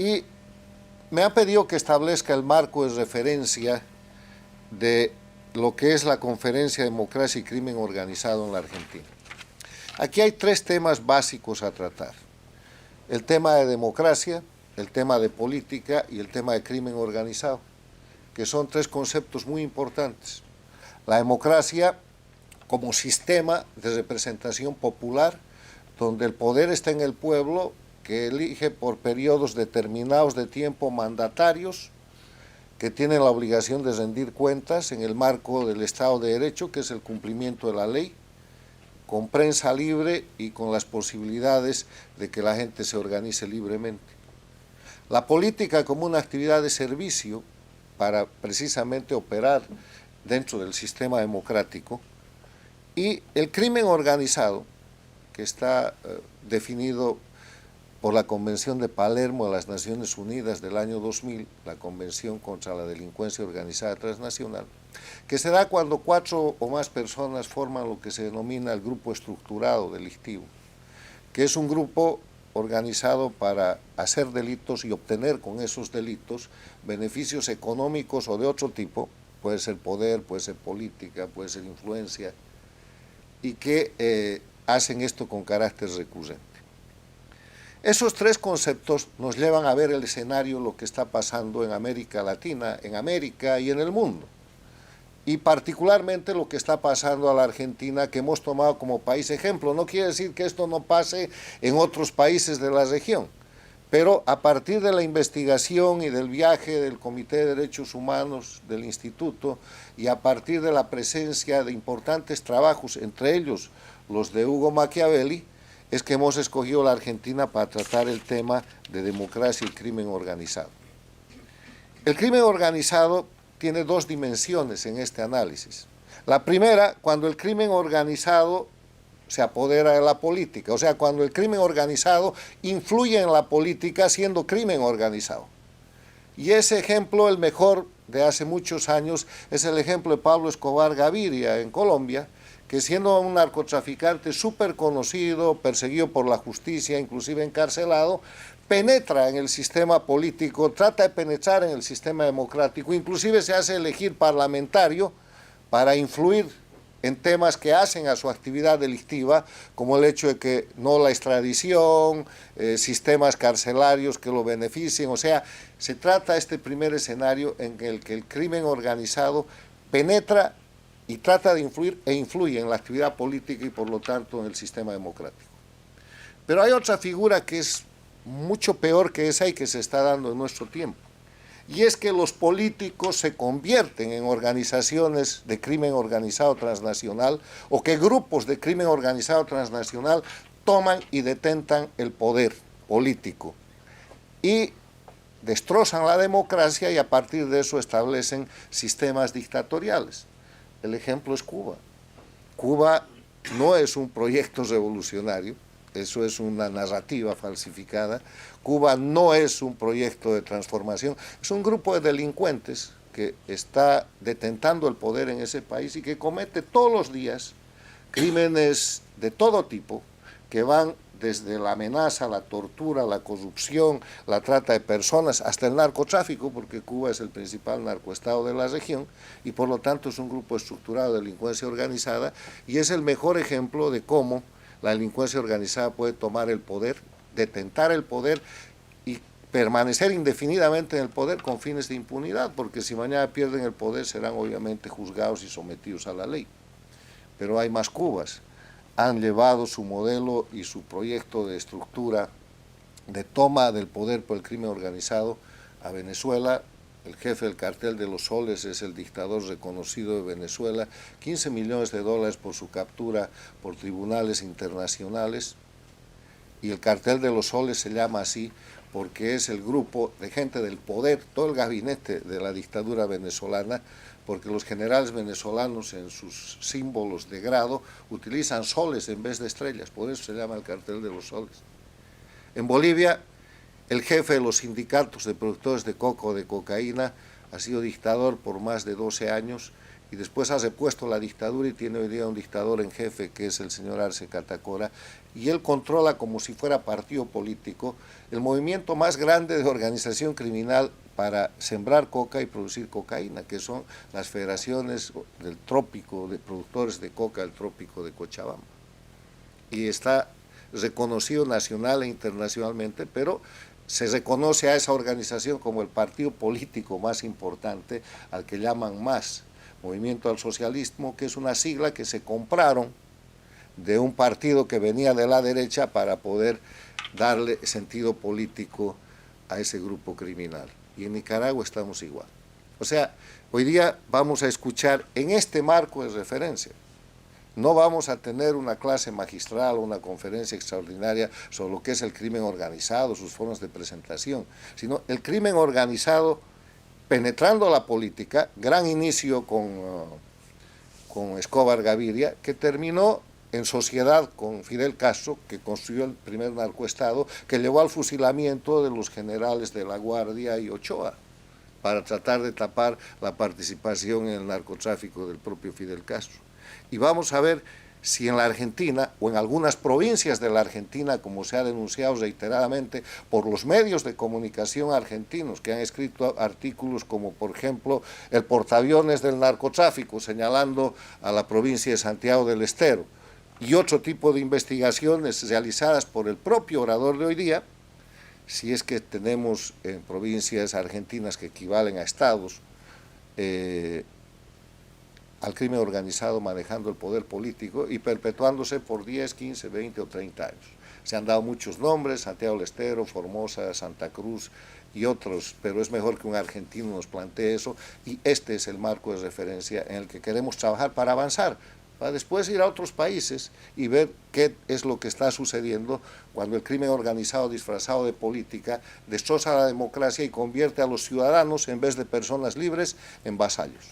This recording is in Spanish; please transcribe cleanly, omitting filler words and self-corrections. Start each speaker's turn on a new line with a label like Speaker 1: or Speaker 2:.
Speaker 1: y me ha pedido que establezca el marco de referencia de lo que es la Conferencia de Democracia y Crimen Organizado en la Argentina. Aquí hay tres temas básicos a tratar: el tema de democracia, el tema de política y el tema de crimen organizado, que son tres conceptos muy importantes. La democracia como sistema de representación popular, donde el poder está en el pueblo, que elige por periodos determinados de tiempo mandatarios, que tienen la obligación de rendir cuentas en el marco del Estado de Derecho, que es el cumplimiento de la ley, con prensa libre y con las posibilidades de que la gente se organice libremente. La política como una actividad de servicio para precisamente operar dentro del sistema democrático, y el crimen organizado, que está definido por la Convención de Palermo de las Naciones Unidas del año 2000, la Convención contra la Delincuencia Organizada Transnacional, que se da cuando 4 o más personas forman lo que se denomina el grupo estructurado delictivo, que es un grupo organizado para hacer delitos y obtener con esos delitos beneficios económicos o de otro tipo, puede ser poder, puede ser política, puede ser influencia, y que hacen esto con carácter recurrente. Esos tres conceptos nos llevan a ver el escenario, lo que está pasando en América Latina, en América y en el mundo, y particularmente lo que está pasando a la Argentina, que hemos tomado como país ejemplo. No quiere decir que esto no pase en otros países de la región, pero a partir de la investigación y del viaje del Comité de Derechos Humanos del Instituto, y a partir de la presencia de importantes trabajos, entre ellos los de Hugo Machiavelli, es que hemos escogido la Argentina para tratar el tema de democracia y crimen organizado. El crimen organizado tiene dos dimensiones en este análisis. La primera, cuando el crimen organizado se apodera de la política, o sea, cuando el crimen organizado influye en la política siendo crimen organizado. Y ese ejemplo, el mejor de hace muchos años, es el ejemplo de Pablo Escobar Gaviria en Colombia, que siendo un narcotraficante súper conocido, perseguido por la justicia, inclusive encarcelado, penetra en el sistema político, trata de penetrar en el sistema democrático, inclusive se hace elegir parlamentario para influir en temas que hacen a su actividad delictiva, como el hecho de que no la extradición, sistemas carcelarios que lo beneficien. O sea, se trata este primer escenario en el que el crimen organizado penetra y trata de influir e influye en la actividad política y por lo tanto en el sistema democrático. Pero hay otra figura que es mucho peor que esa y que se está dando en nuestro tiempo, y es que los políticos se convierten en organizaciones de crimen organizado transnacional, o que grupos de crimen organizado transnacional toman y detentan el poder político y destrozan la democracia, y a partir de eso establecen sistemas dictatoriales. El ejemplo es Cuba. Cuba no es un proyecto revolucionario, eso es una narrativa falsificada. Cuba no es un proyecto de transformación, es un grupo de delincuentes que está detentando el poder en ese país y que comete todos los días crímenes de todo tipo, que van desde la amenaza, la tortura, la corrupción, la trata de personas, hasta el narcotráfico, porque Cuba es el principal narcoestado de la región y por lo tanto es un grupo estructurado de delincuencia organizada, y es el mejor ejemplo de cómo la delincuencia organizada puede tomar el poder, detentar el poder y permanecer indefinidamente en el poder con fines de impunidad, porque si mañana pierden el poder serán obviamente juzgados y sometidos a la ley. Pero hay más Cubas. Han llevado su modelo y su proyecto de estructura de toma del poder por el crimen organizado a Venezuela. El jefe del cartel de los soles es el dictador reconocido de Venezuela, 15 millones de dólares por su captura por tribunales internacionales, y el cartel de los soles se llama así porque es el grupo de gente del poder, todo el gabinete de la dictadura venezolana, porque los generales venezolanos en sus símbolos de grado utilizan soles en vez de estrellas, por eso se llama el cartel de los soles. En Bolivia, el jefe de los sindicatos de productores de coca o de cocaína ha sido dictador por más de 12 años y después ha repuesto la dictadura y tiene hoy día un dictador en jefe que es el señor Arce Catacora, y él controla como si fuera partido político el movimiento más grande de organización criminal para sembrar coca y producir cocaína, que son las federaciones del trópico, de productores de coca del trópico de Cochabamba. Y está reconocido nacional e internacionalmente, pero se reconoce a esa organización como el partido político más importante, al que llaman MAS, Movimiento al Socialismo, que es una sigla que se compraron de un partido que venía de la derecha para poder darle sentido político a ese grupo criminal. Y en Nicaragua estamos igual. O sea, hoy día vamos a escuchar en este marco de referencia. No vamos a tener una clase magistral o una conferencia extraordinaria sobre lo que es el crimen organizado, sus formas de presentación, sino el crimen organizado penetrando la política, gran inicio con Escobar Gaviria, que terminó en sociedad con Fidel Castro, que construyó el primer narcoestado, que llevó al fusilamiento de los generales de La Guardia y Ochoa, para tratar de tapar la participación en el narcotráfico del propio Fidel Castro. Y vamos a ver si en la Argentina o en algunas provincias de la Argentina, como se ha denunciado reiteradamente por los medios de comunicación argentinos que han escrito artículos como, por ejemplo, el portaaviones del narcotráfico, señalando a la provincia de Santiago del Estero, y otro tipo de investigaciones realizadas por el propio orador de hoy día, si es que tenemos en provincias argentinas que equivalen a estados, al crimen organizado manejando el poder político y perpetuándose por 10, 15, 20 o 30 años. Se han dado muchos nombres, Santiago del Estero, Formosa, Santa Cruz y otros, pero es mejor que un argentino nos plantee eso, y este es el marco de referencia en el que queremos trabajar para avanzar, para después ir a otros países y ver qué es lo que está sucediendo cuando el crimen organizado disfrazado de política destroza la democracia y convierte a los ciudadanos, en vez de personas libres, en vasallos.